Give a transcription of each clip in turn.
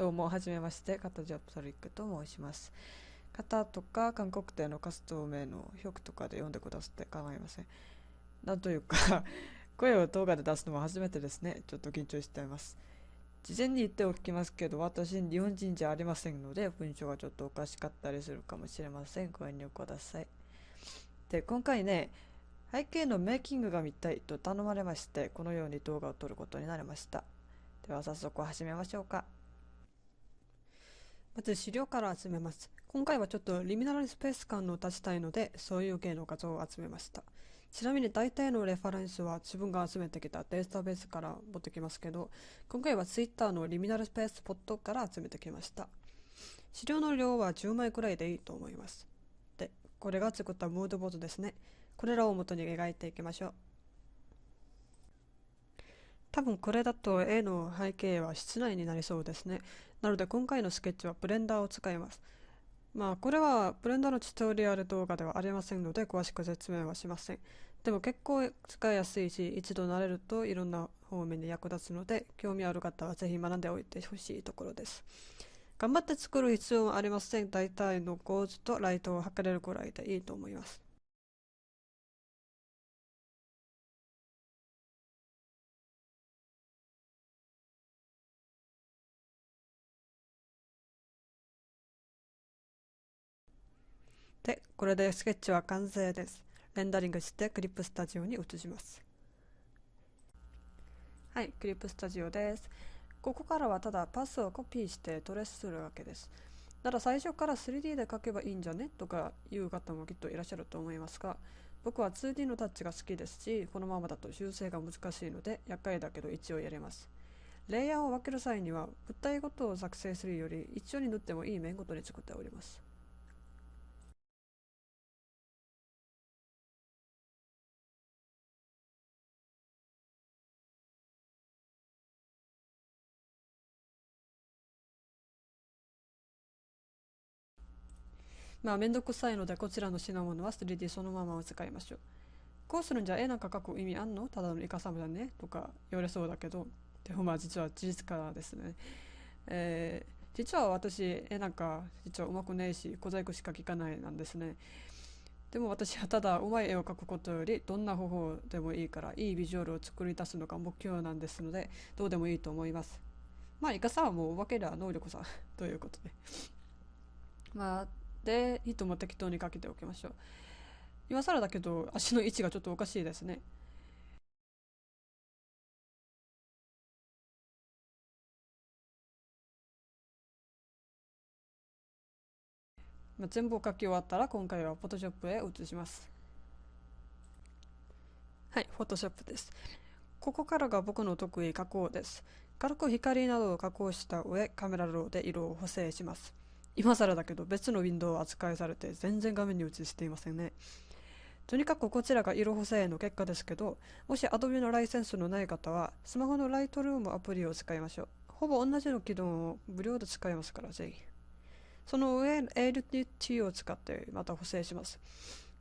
どうも、はじめまして、カタジャプトリックと申します。カタとか韓国での活動名の表とかで読んでくださって構いません。なんというか声を動画で出すのは初めてですね。ちょっと緊張しています。事前に言っておきますけど、私、日本人じゃありませんので、文章がちょっとおかしかったりするかもしれません。ご遠慮ください。で、今回ね、背景のメイキングが見たいと頼まれまして、このように動画を撮ることになりました。では早速始めましょうか。まず資料から集めます。今回はちょっとリミナルスペース感を出したいので、そういう系の画像を集めました。ちなみに大体のレファレンスは自分が集めてきたデータベースから持ってきますけど、今回は Twitter のリミナルスペースポットから集めてきました。資料の量は10枚くらいでいいと思います。で、これが作ったムードボードですね。これらを元に描いていきましょう。多分これだと絵の背景は室内になりそうですね。なので今回のスケッチはブレンダーを使います。これはブレンダーのチュトリアル動画ではありませんので詳しく説明はしません。でも結構使いやすいし、一度慣れるといろんな方面に役立つので、興味ある方はぜひ学んでおいてほしいところです。頑張って作る必要はありません。大体の構図とライトを測れるくらいでいいと思います。で、これでスケッチは完成です。レンダリングしてクリップスタジオに移します。はい、クリップスタジオです。ここからはただパスをコピーしてトレースするわけです。ただ最初から 3D で描けばいいんじゃねとかいう方もきっといらっしゃると思いますが、僕は 2D のタッチが好きですし、このままだと修正が難しいので厄介だけど一応やれます。レイヤーを分ける際には物体ごとを作成するより一緒に塗ってもいい面ごとに作っております。めんどくさいのでこちらの品物は 3D そのままを使いましょう。こうするんじゃ絵なんか描く意味あんの、ただのイカサムだねとか言われそうだけど、でも実は事実からですね。実は私絵なんか実はうまくねえし小細工しか聞かないなんですね。でも私はただうまい絵を描くことよりどんな方法でもいいからいいビジュアルを作り出すのが目標なんですので、どうでもいいと思います。イカさんはもうお化けりゃ能力さということで、まあで糸も適当にかけておきましょう。今更だけど足の位置がちょっとおかしいですね。全部書き終わったら今回は Photoshop へ移します。はい、Photoshop です。ここからが僕の得意加工です。軽く光などを加工した上、カメラローで色を補正します。今更だけど別のウィンドウを扱いされて全然画面に映していませんね。とにかくこちらが色補正の結果ですけど、もし Adobe のライセンスのない方はスマホのライトルームアプリを使いましょう。ほぼ同じの機能を無料で使えますからぜひ。その上 LTT を使ってまた補正します。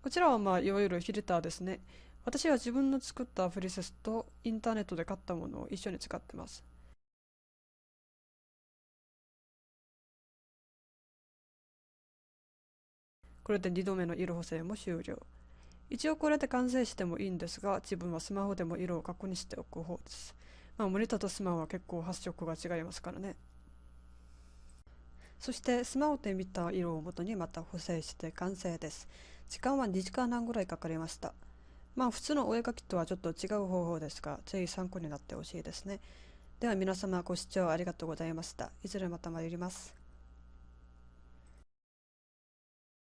こちらはいわゆるフィルターですね。私は自分の作ったプリセスとインターネットで買ったものを一緒に使ってます。これで2度目の色補正も終了。一応これで完成してもいいんですが、自分はスマホでも色を確認しておく方です。モニターとスマホは結構発色が違いますからね。そしてスマホで見た色を元にまた補正して完成です。時間は2時間半ぐらいかかりました。普通のお絵描きとはちょっと違う方法ですが、ぜひ参考になってほしいですね。では皆様ご視聴ありがとうございました。いずれまた参ります。